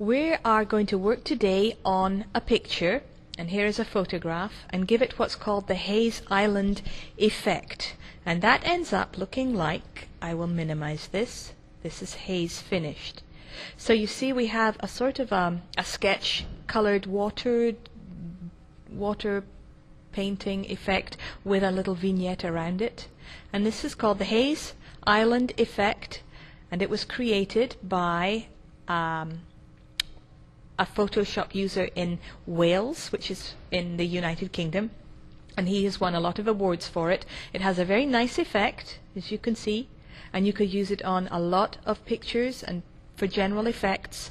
We are going to work today on a picture, and here is a photograph, and give it what's called the Hayes Island effect. And that ends up looking like, I will minimize this, this is Hayes finished. So you see we have a sort of a sketch colored water painting effect with a little vignette around it. And this is called the Hayes Island effect, and it was created by a Photoshop user in Wales, which is in the United Kingdom, and he has won a lot of awards for it. It has a very nice effect, as you can see, and you could use it on a lot of pictures and for general effects.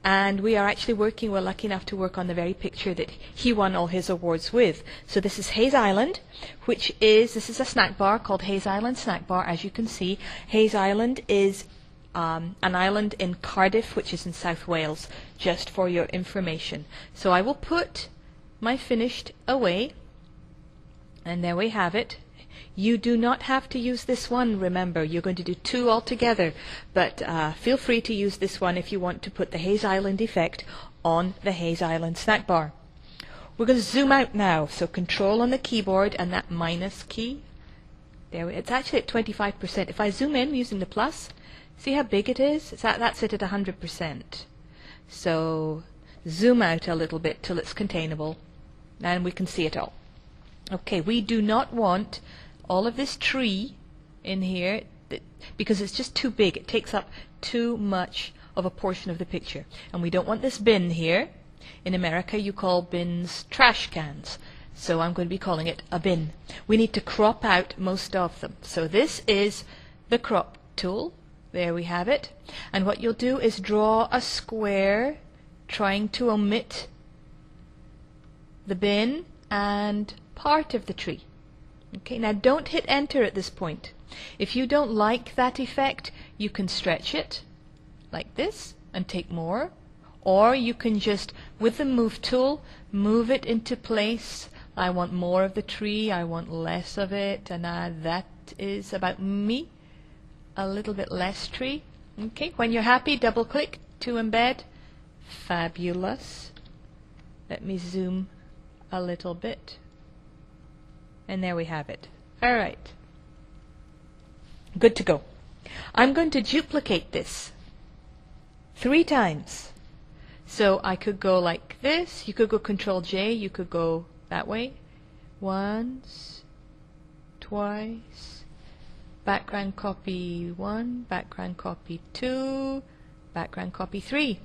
And we are actually we're lucky enough to work on the very picture that he won all his awards with. So this is Hayes Island, this is a snack bar called Hayes Island Snack Bar, as you can see. Hayes Island is an island in Cardiff, which is in South Wales, just for your information. So I will put my finished away, and there we have it. You do not have to use this one, remember, you're going to do two altogether, but feel free to use this one if you want to put the Hayes Island effect on the Hayes Island snack bar. We're going to zoom out now, so Control on the keyboard and that minus key. There, it's actually at 25%. If I zoom in using the plus, see how big it is? That's it at 100%. So zoom out a little bit till it's containable, and we can see it all. Okay, we do not want all of this tree in here because it's just too big. It takes up too much of a portion of the picture. And we don't want this bin here. In America you call bins trash cans. So I'm going to be calling it a bin. We need to crop out most of them. So this is the crop tool. There we have it. And what you'll do is draw a square trying to omit the bin and part of the tree. Okay, now don't hit enter at this point. If you don't like that effect, you can stretch it like this and take more, or you can just, with the move tool, move it into place. I want more of the tree, I want less of it, and that is about me. A little bit less tree. Okay, when you're happy, double click to embed. Fabulous. Let me zoom a little bit. And there we have it. Alright. Good to go. I'm going to duplicate this 3 times. So I could go like this. You could go Control J. You could go that way. Once, twice. Background copy 1, background copy 2, background copy 3.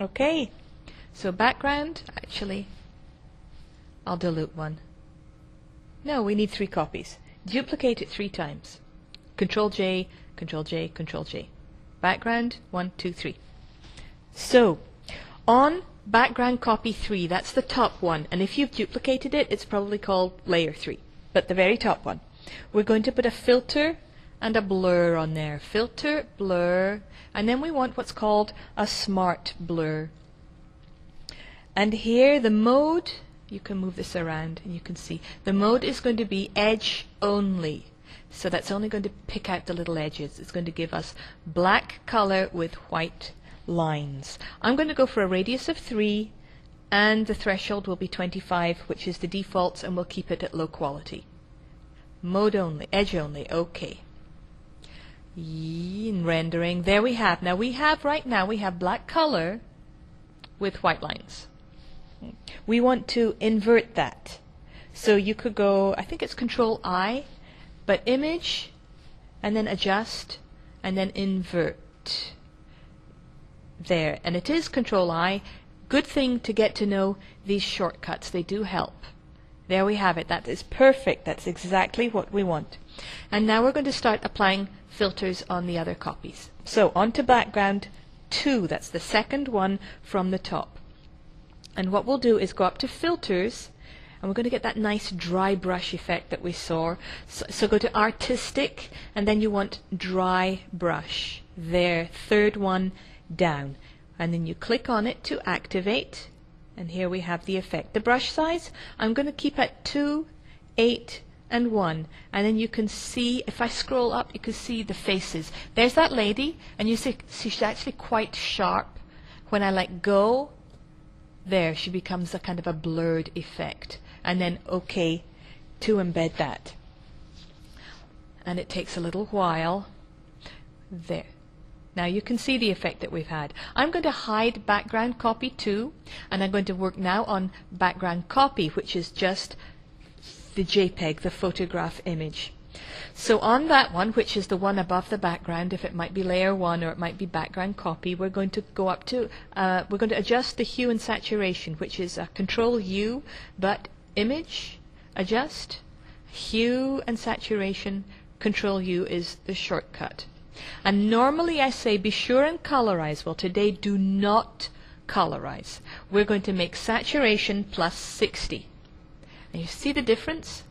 Okay. So background, actually, I'll delete one. No, we need 3 copies. Duplicate it 3 times. Control J, Control J, Control J. Background 1, 2, 3. So on background copy 3, that's the top one, and if you've duplicated it, it's probably called layer 3, but the very top one. We're going to put a filter and a blur on there. Filter, blur, and then we want what's called a smart blur. And here the mode, you can move this around and you can see the mode is going to be edge only. So that's only going to pick out the little edges. It's going to give us black color with white lines. I'm going to go for a radius of 3, and the threshold will be 25, which is the default, and we'll keep it at low quality. Mode only, edge only, okay. In rendering, there we have. Now we have black color with white lines. We want to invert that. So you could go, I think it's Control I, but image, and then adjust, and then invert. There, and it is Control I. Good thing to get to know these shortcuts, they do help. There we have it, that is perfect, that's exactly what we want. And now we're going to start applying filters on the other copies. So on to background 2, that's the second one from the top. And what we'll do is go up to filters, and we're going to get that nice dry brush effect that we saw. So go to artistic, and then you want dry brush. There, third one down. And then you click on it to activate, and here we have the effect. The brush size, I'm going to keep at 2, 8, and 1, and then you can see, if I scroll up, you can see the faces. There's that lady, and you see she's actually quite sharp. When I let go, there she becomes a kind of a blurred effect, and then OK to embed that. And it takes a little while. There. Now you can see the effect that we've had. I'm going to hide background copy 2, and I'm going to work now on background copy, which is just the JPEG, the photograph image. So on that one, which is the one above the background, if it might be layer 1 or it might be background copy, we're going to go up to, we're going to adjust the hue and saturation, which is a Control U, but image, adjust, hue and saturation, Control U is the shortcut. And normally I say be sure and colorize. Well, today do not colorize. We're going to make saturation plus 60. And you see the difference?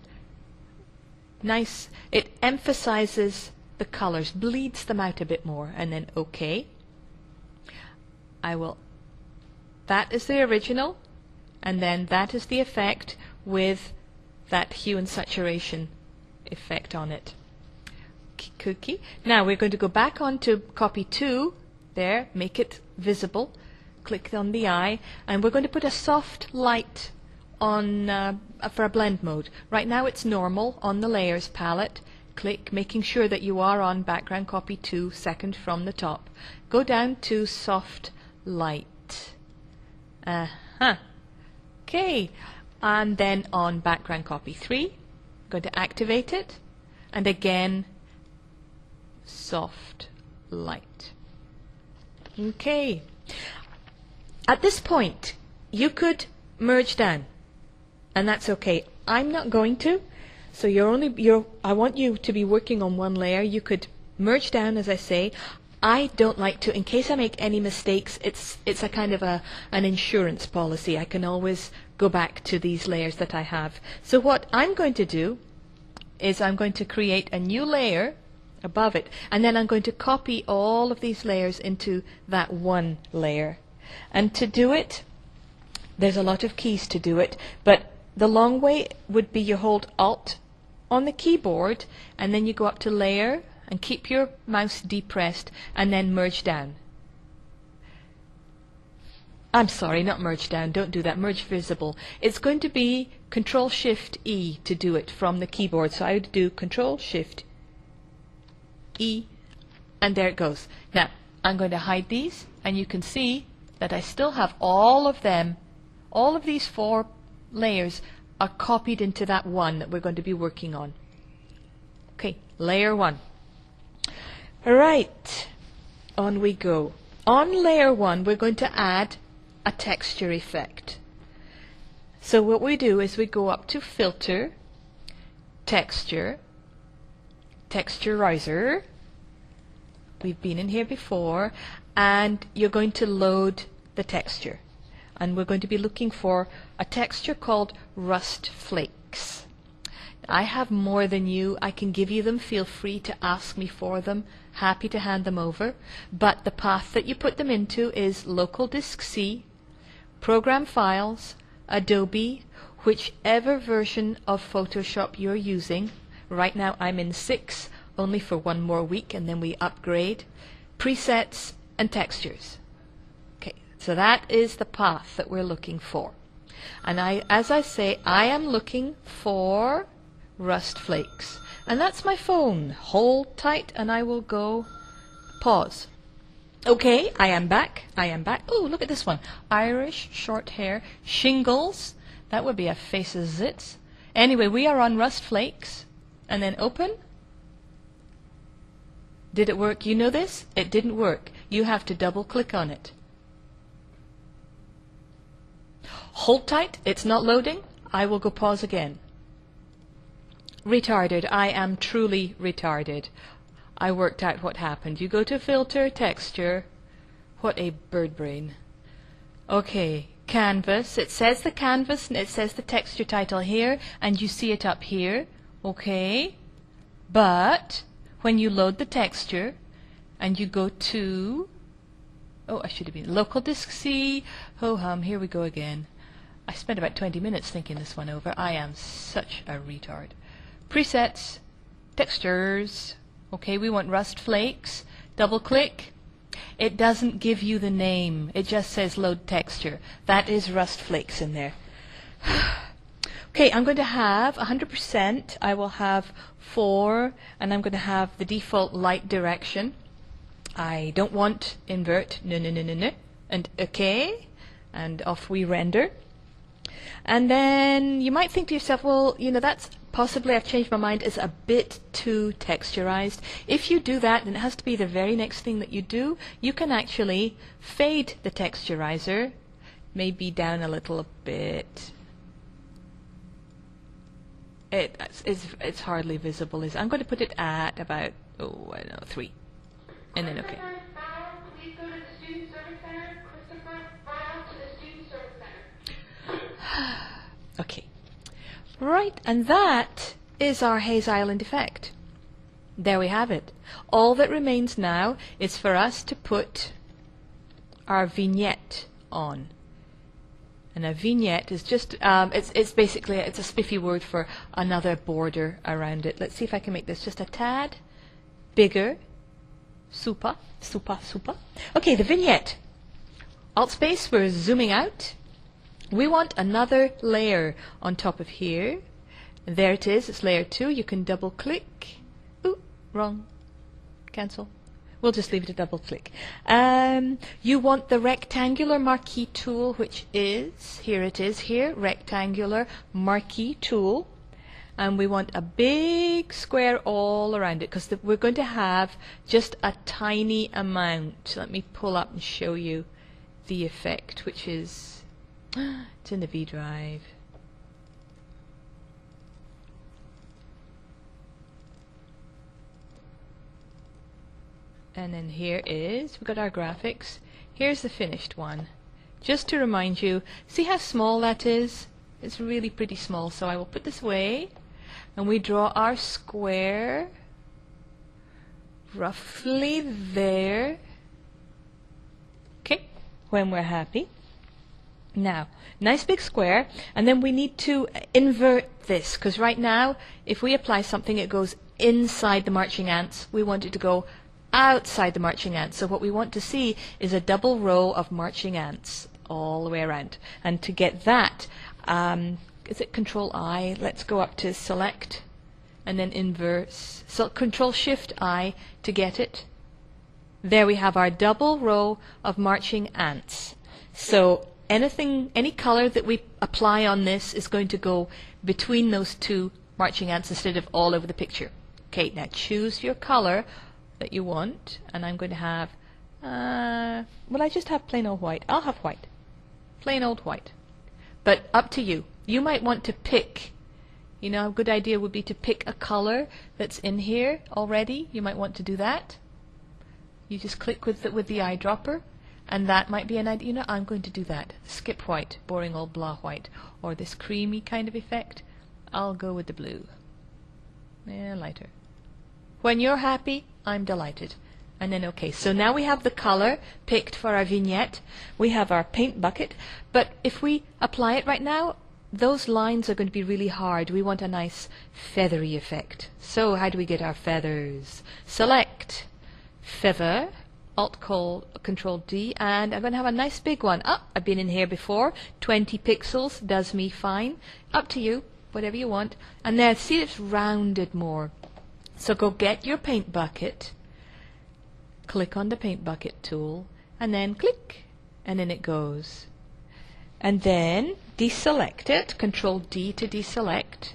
Nice. It emphasizes the colors, bleeds them out a bit more, and then OK. That is the original, and then that is the effect with that hue and saturation effect on it. Cookie. Now we're going to go back onto copy 2, there, make it visible, click on the eye, and we're going to put a soft light on for a blend mode. Right now it's normal on the layers palette. Click, making sure that you are on background copy 2, second from the top. Go down to soft light. Okay, and then on background copy 3, I'm going to activate it, and again soft light. Okay. At this point, you could merge down, and that's okay. I'm not going to, so I want you to be working on one layer. You could merge down, as I say. I don't like to, in case I make any mistakes, it's a kind of an insurance policy. I can always go back to these layers that I have. So what I'm going to do is I'm going to create a new layer above it, and then I'm going to copy all of these layers into that one layer. And to do it, there's a lot of keys to do it, but the long way would be you hold Alt on the keyboard, and then you go up to Layer and keep your mouse depressed, and then merge down. I'm sorry, not merge down, don't do that, merge visible. It's going to be Control Shift E to do it from the keyboard, so I would do Control Shift E, and there it goes. Now I'm going to hide these, and you can see that I still have all of them. All of these 4 layers are copied into that one that we're going to be working on. Okay, layer 1. Alright, on we go. On layer 1 we're going to add a texture effect. So what we do is we go up to Filter, Texture, Texturizer. We've been in here before, and you're going to load the texture, and we're going to be looking for a texture called Rust Flakes. I have more than you. I can give you them. Feel free to ask me for them. Happy to hand them over, but the path that you put them into is Local Disk C, Program Files, Adobe, whichever version of Photoshop you're using. Right now I'm in 6, only for 1 more week, and then we upgrade. Presets and textures. Okay, so that is the path that we're looking for. And as I say, I am looking for Rust Flakes. And that's my phone. Hold tight and I will go pause. Okay, I am back. I am back. Oh, look at this one. Irish, short hair, shingles. That would be a face of zits. Anyway, we are on Rust Flakes. And then open. Did it work? You know this? It didn't work. You have to double click on it. Hold tight. It's not loading. I will go pause again. Retarded. I am truly retarded. I worked out what happened. You go to Filter, Texture. What a bird brain. Okay, Canvas. It says the canvas and it says the texture title here, and you see it up here. Okay, but when you load the texture and you go to, oh, I should have been Local Disk C, ho-hum, here we go again. I spent about 20 minutes thinking this one over. I am such a retard. presets, textures. Okay, we want rust flakes. Double click. It doesn't give you the name. It just says load texture. That is rust flakes in there. Okay, I'm going to have 100%. I will have 4, and I'm going to have the default light direction. I don't want invert. No, no, no, no, no. And okay. And off we render. And then you might think to yourself, well, you know, that's possibly, I've changed my mind, is a bit too texturized. If you do that, then it has to be the very next thing that you do. You can actually fade the texturizer, maybe down a little bit. It's hardly visible. I'm going to put it at about, I don't know, 3. And then okay. Okay. Right, and that is our Hayes Island effect. There we have it. All that remains now is for us to put our vignette on. And a vignette is just, it's basically, it's a spiffy word for another border around it. Let's see if I can make this just a tad bigger. Super. Okay, the vignette. Alt space, we're zooming out. We want another layer on top of here. There it is, it's layer 2. You can double click. Ooh, wrong. Cancel. We'll just leave it a double click. You want the rectangular marquee tool, which is, here it is here, rectangular marquee tool. And we want a big square all around it, because we're going to have just a tiny amount. Let me pull up and show you the effect, which is, it's in the V drive. And then here is, we've got our graphics. Here's the finished one. Just to remind you, see how small that is? It's really pretty small. So I will put this away, and we draw our square roughly there. Okay, when we're happy. Now, nice big square, and then we need to invert this, because right now, if we apply something, it goes inside the marching ants. We want it to go outside the marching ants. So what we want to see is a double row of marching ants all the way around. And to get that, is it Control I? Let's go up to Select, and then Inverse. So Control Shift I to get it. There we have our double row of marching ants. So anything, any color that we apply on this is going to go between those two marching ants instead of all over the picture. Okay, now choose your color that you want, and I'm going to have, will I just have plain old white? I'll have white. Plain old white. But up to you. You might want to pick, you know, a good idea would be to pick a color that's in here already. You might want to do that. You just click with the eyedropper, and that might be an idea. You know, I'm going to do that. Skip white, boring old blah white, or this creamy kind of effect. I'll go with the blue. Yeah, lighter. When you're happy, I'm delighted. And then okay, so now we have the color picked for our vignette. We have our paint bucket, but if we apply it right now, those lines are going to be really hard. We want a nice feathery effect. So how do we get our feathers? Select feather, Alt Control D, and I'm going to have a nice big one. I've been in here before. 20 pixels does me fine. Up to you, whatever you want. And there, see, it's rounded more. So go get your paint bucket, click on the paint bucket tool, and then click, and then it goes. And then deselect it, Control D to deselect,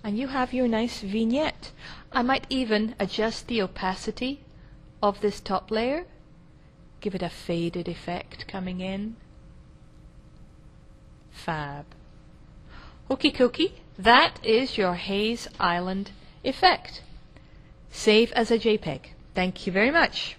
and you have your nice vignette. I might even adjust the opacity of this top layer, give it a faded effect coming in. Fab. Okie dokie, that is your Hayes Island effect. Save as a JPEG. Thank you very much.